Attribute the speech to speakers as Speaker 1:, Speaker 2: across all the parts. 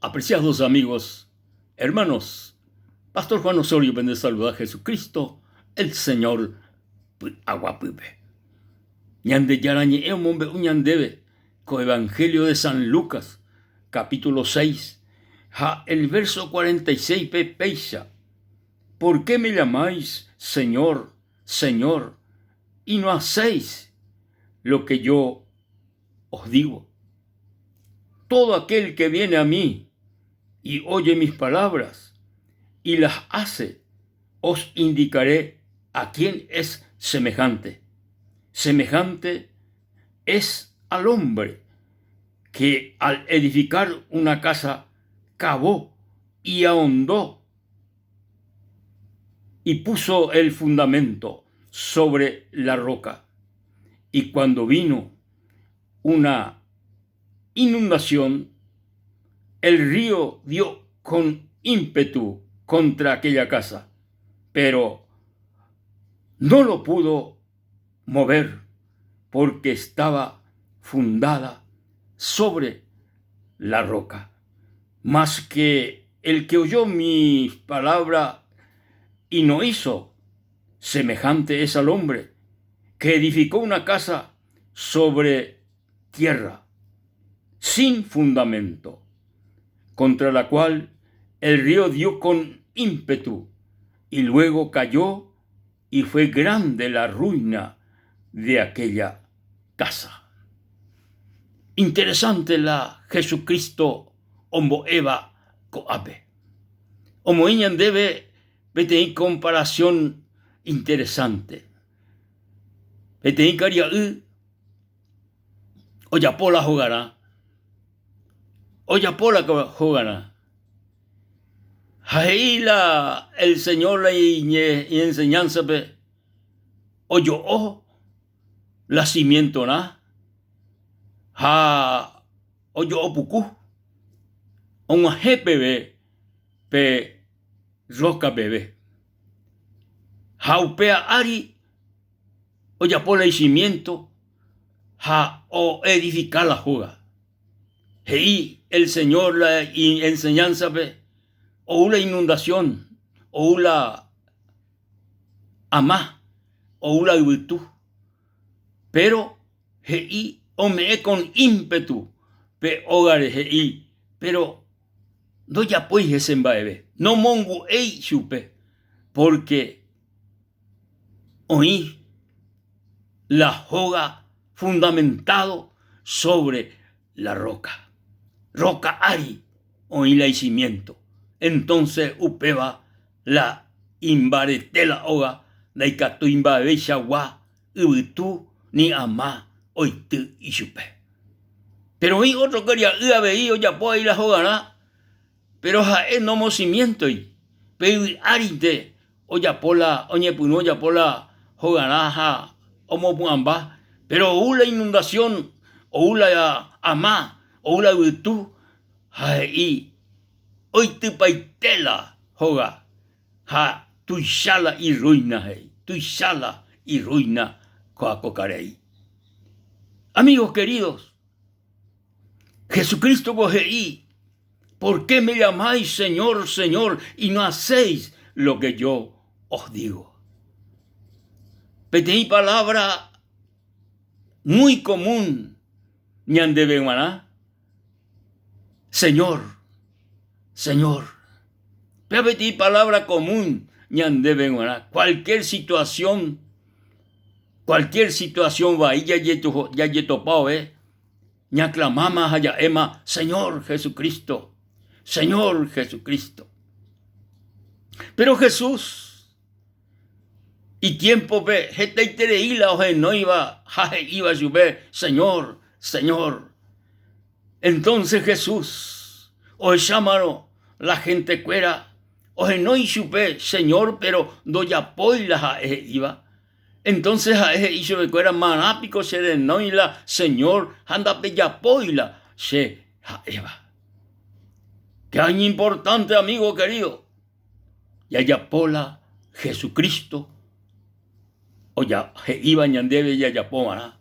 Speaker 1: Apreciados amigos, hermanos, Pastor Juan Osorio vende saluda a Jesucristo, el Señor Aguapupe. Ñande yarañe mombe uñandebe, co Evangelio de San Lucas, capítulo 6, el verso 46 peisha. ¿Por qué me llamáis Señor, Señor, y no hacéis lo que yo os digo? Todo aquel que viene a mí y oye mis palabras y las hace, os indicaré a quién es semejante. Semejante es al hombre que al edificar una casa cavó y ahondó y puso el fundamento sobre la roca. Y cuando vino una inundación, el río dio con ímpetu contra aquella casa, pero no lo pudo mover porque estaba fundada sobre la roca. Mas que el que oyó mi palabra y no hizo, semejante es al hombre que edificó una casa sobre tierra, sin fundamento, contra la cual el río dio con ímpetu y luego cayó y fue grande la ruina de aquella casa. Interesante la Jesucristo ombo Eva coape. Omo iñan debe vete comparación interesante. Vete caria oyapola jugará. Oyapola jugará. Jaila el Señor la y enseñanza pe oyo la cimiento na ha oyo opuku on jepe pe roca bebé jaupea ari oyapola y cimiento ha o edificar la juga. Hei el Señor la enseñanza pe o una inundación, o una amá, o una virtud. Pero hei ome con ímpetu pe hogare hei, pero no ya pues esembaebe, no mongu ei chupe, porque oí la joga fundamentado sobre la roca. Roca ari, oí la cimiento. Entonces upeba la imbaretela oga la ikatu imbabeisha wa ubitu ni ama oitu ishupe. Pero hoy otro quería veío ya puedo ir a jugar, pero ja no mocimiento y pero arite oya pola oñe puno ya pola jugará ja omo puamba, pero una inundación o una ama o una virtud ja y hoy te paitela joga ha tuishala y ruina tuishala y ruina coacocarei. Amigos queridos, Jesucristo cogeí, ¿por qué me llamáis Señor, Señor y no hacéis lo que yo os digo? Pedí palabra muy común, ñandebeguaná, Señor, Señor. Pedí palabra común, ñandebeguaná, cualquier situación va y ya yetopao, ña clamama haya ema, Señor Jesucristo, Señor Jesucristo. Pero Jesús, y tiempo ve, no iba a subir, Señor, Señor. Entonces Jesús, o llamaron la gente cuera, o no supe, Señor, pero doya poila iba. Entonces a ese hizo de cuera manápico se de noila, Señor, anda bella poila se eva. Qué año importante, amigo querido. Ya pola Jesucristo, o ya iba ñandebe ya pomara,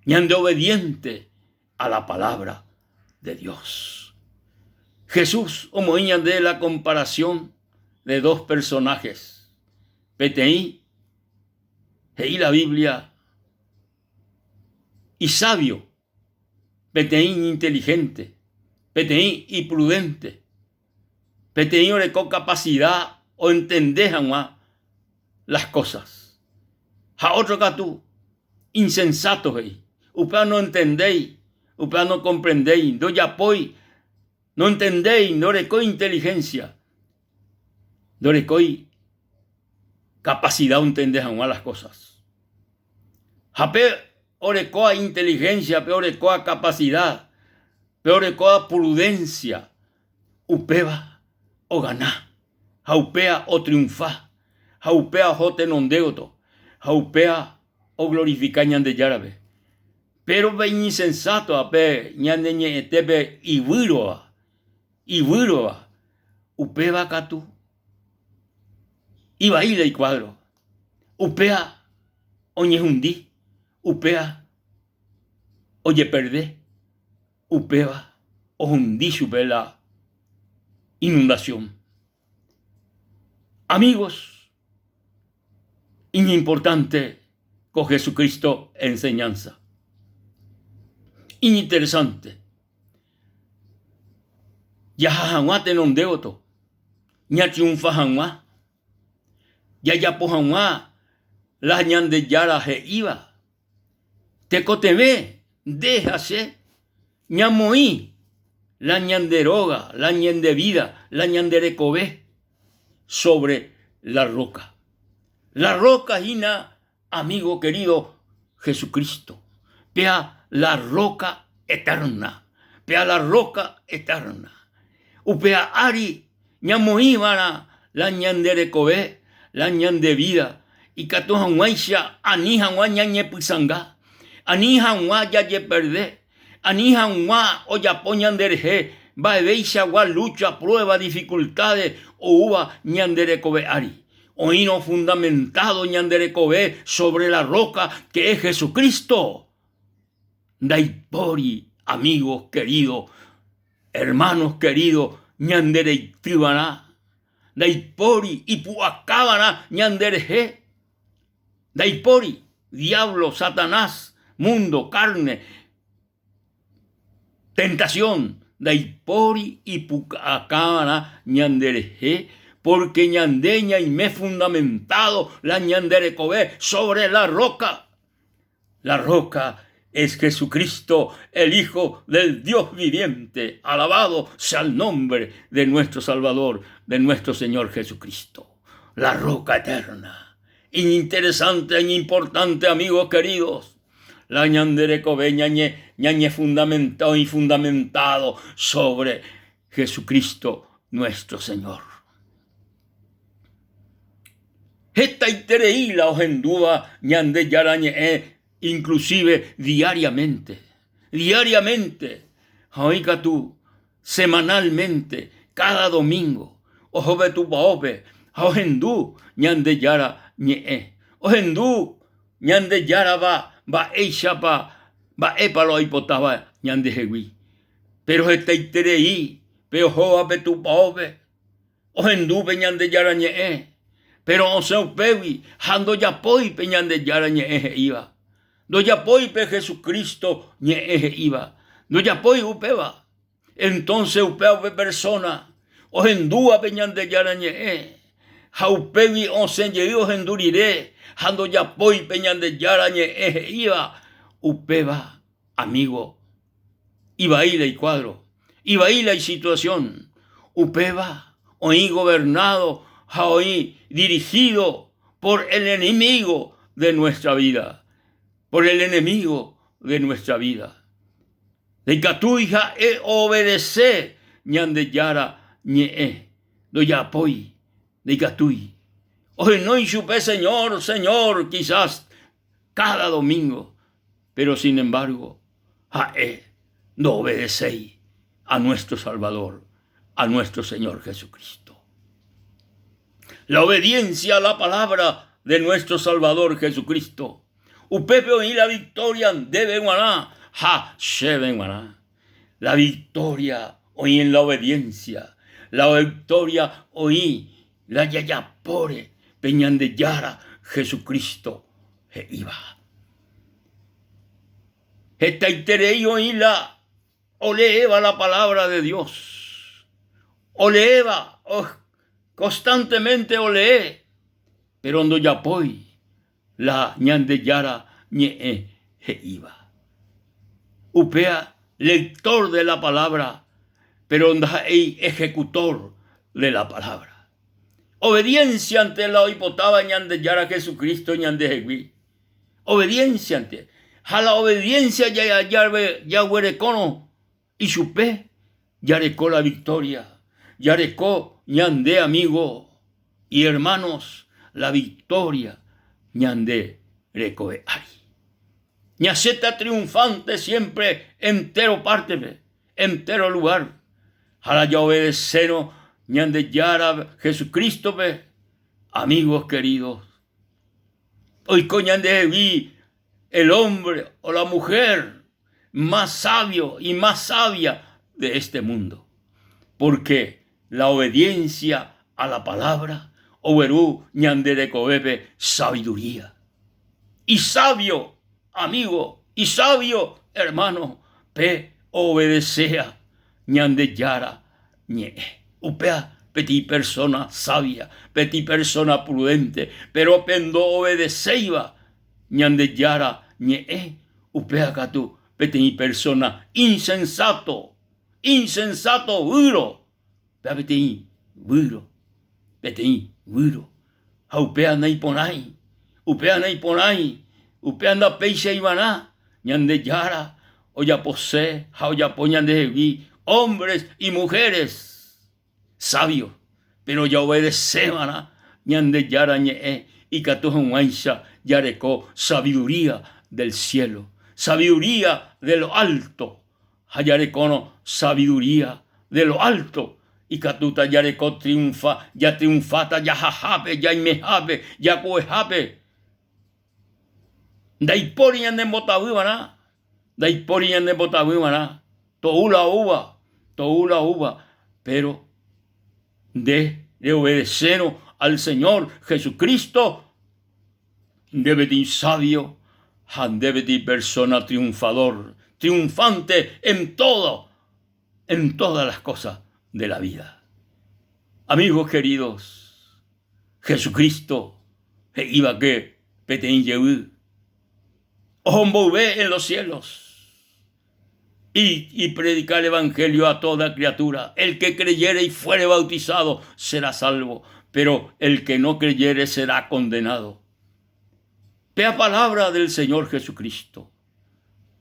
Speaker 1: ñande obediente a la palabra de Dios. Jesús omoíña de la comparación de dos personajes. PTI, y la Biblia, y sabio, PTI inteligente, PTI y prudente, PTI con capacidad o entender jamás las cosas. A otro que tú, insensato, usted no entendéis, usted no comprendéis, no yapoi, no entendéis, no recoi inteligencia, no recoi capacidad de entender jamás las cosas. Jape orecoa inteligencia, peor orecoa capacidad, peor orecoa prudencia, upeba o ganá, jaupea o triunfa, jaupea o tenondeoto, jaupea o glorifica ñande yarabe. Pero ve insensato ape ñande ñeetebe iburoa, upeba katu, iba ile y cuadro, upea oñehundi, upea oye perde, upea o hundi la inundación. Amigos, importante con Jesucristo enseñanza. Interesante. Ya jamás te non deoto, ya triunfa jamás, ya po jamás la ñande yara je iba. Te cotebe, déjase, ñamoí, la ñanderoga, la ñande vida, la ñanderecobé sobre la roca. La roca hina, amigo querido, Jesucristo. Pea la roca eterna. Pea la roca eterna. Upea ari, ñamoí vara, la ñanderecobé, la ñande vida. Y catojan guaisha, anijan guañañe pisanga. Anijan guaya ye perde. Anijan gua oya poñan derje. Baebeisha gua lucha, prueba, dificultades. O uva ñanderecobé ari. Oíno fundamentado ñanderecobé sobre la roca que es Jesucristo. Daipori, amigos queridos, hermanos queridos, ñandere tribana. Daipori y puacabana ñandereje. Daipori, diablo, Satanás, mundo, carne, tentación. Daipori y puacabana ñandereje. Porque ñandeña y me fundamentado la ñanderecobé sobre la roca. La roca es Jesucristo, el Hijo del Dios viviente. Alabado sea el nombre de nuestro Salvador, de nuestro Señor Jesucristo. La roca eterna. Interesante e importante, amigos queridos. La ñanderecobé ñañe fundamentado sobre Jesucristo nuestro Señor. Esta itereíla ojendúa ñande yarañe inclusive diariamente. Oiga tú, semanalmente, cada domingo. Ojobe tu baobe, ojendú ñande yara ñe. Ojendú ñande yara va eishapa, va epalo hipotaba ñande jewi. Pero esta itereí, pero joabe tu baobe, ojendú be ñande yara ñe. Pero o seu pewi, hando ya poi pe ñande yara ñe iba. Do ya poi pe Jesucristo ñe iba. Do ya poi upeba. Entonces upea pe persona. O hendúa pe ñande yara ñe. Ha upewi o se ye o henduriré. Hando ya poi pe ñande yara ñe iba. Upeba, amigo. Iba ahí la cuadro. Iba ahí la situación. Upeba, oí gobernado. Hoy dirigido por el enemigo de nuestra vida. Por el enemigo de nuestra vida. De catuija obedece ñande yara ñe. Do ya poi. De catui. Hoy no supe Señor, quizás cada domingo. Pero sin embargo, no obedecéis a nuestro Salvador, a nuestro Señor Jesucristo. La obediencia a la palabra de nuestro Salvador Jesucristo. Upepe y la victoria debe guaná. Ja, shebe guaná. La victoria oí en la obediencia, la victoria oí, la yayapore, peñan de yara, Jesucristo, he iba. Esta iterei oí la, oleeva la palabra de Dios, oleeva, constantemente olee, pero no yapoi, la ñande yara, ñe, he iba. Upea, lector de la palabra, pero hay ejecutor de la palabra. Obediencia ante la hipotaba ñande yara Jesucristo ñande jegui. Obediencia ante. A la obediencia ya huerecono y supe, ya recó la victoria, ya recó ñande amigo y hermanos, la victoria ñande recoe ari. Ñaceta triunfante siempre entero parte, entero lugar. Jala ya obedecero, ñande yara Jesucristo, amigos queridos. Hoy coñande vi el hombre o la mujer más sabio y más sabia de este mundo. Porque la obediencia a la palabra, oberú ñande de coebe sabiduría. Y sabio, amigo, y sabio, hermano, obedecea, ñande yara, ñe, upea, petit persona sabia, petit persona prudente, pero pendo obedeceiba, ñande yara, ñe, upea catu, petit persona insensato, viro, petit, viro, upea naiponai, upea anda peixe ibaná, ñande yara, oya posee, oya poñan de jeví, hombres y mujeres sabios, pero ya obedeceban, ñande yara ñe, y catujan guancha, yareco, sabiduría del cielo, sabiduría de lo alto, hayarecono, sabiduría de lo alto, y catuta yareco triunfa, ya triunfata, ya jajabe, ya imejabe, ya cuejabe. Daiporian de botabíbana, daiporian de botabíbana, toula uva, pero de obedecer al Señor Jesucristo, debe de sabio, debe de persona triunfante en todo, en todas las cosas de la vida. Amigos queridos, Jesucristo iba que petein yehu, ve en los cielos y predicar el evangelio a toda criatura. El que creyere y fuere bautizado será salvo, pero el que no creyere será condenado. Vea palabra del Señor Jesucristo.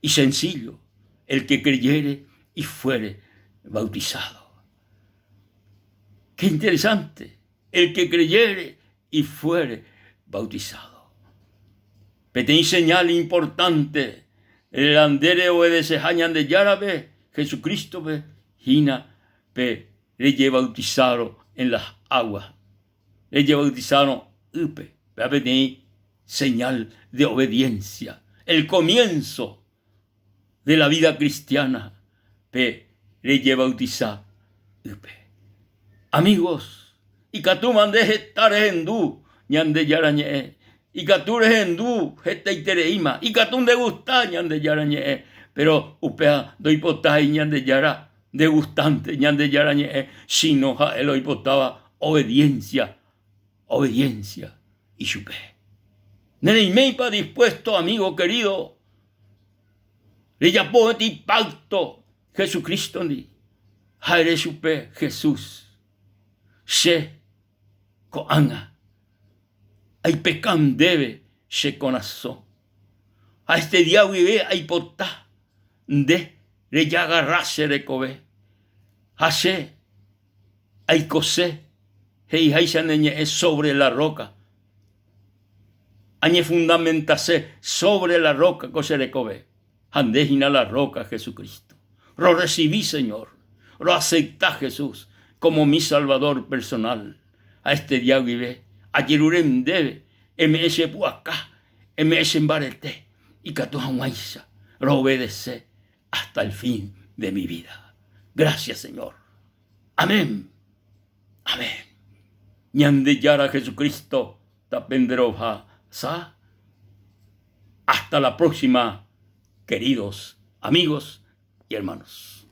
Speaker 1: Y sencillo, el que creyere y fuere bautizado. Qué interesante, el que creyere y fuere bautizado. Petén señal importante, el andere obedece hañan de yarabe, Jesucristo hina le lleva bautizado en las aguas, le lleva bautizado upe, petén señal de obediencia, el comienzo de la vida cristiana, le lleva bautizar upe. Amigos, y catuman de estar en du, ñan de yarañe. Y catures en du, esta itereima, y catún de gustar, ñan de yarañe, pero upea do hipotay ñan de yara, degustante ñan de yarañe, sino ja él hipotaba obediencia, y chupe. Neneimeipa dispuesto, amigo querido, le llamó este pacto, Jesucristo ni, jaere chupe, Jesús, se coanga. Hay pecan debe se conazó. A este día vive hay potá de le ya agarrase de cobe. Hace hay cosé. Hei es sobre la roca. Añe fundamentase sobre la roca cose de cobe. Andejina la roca Jesucristo. Lo recibí, Señor. Lo acepta Jesús como mi Salvador personal. A este día vive. Ayerurem debe, MS puacá, MS en barete, y catuahuaisa, lo obedece hasta el fin de mi vida. Gracias, Señor. Amén. Amén. Ñande yara Jesucristo, tapenderoja sa. Hasta la próxima, queridos amigos y hermanos.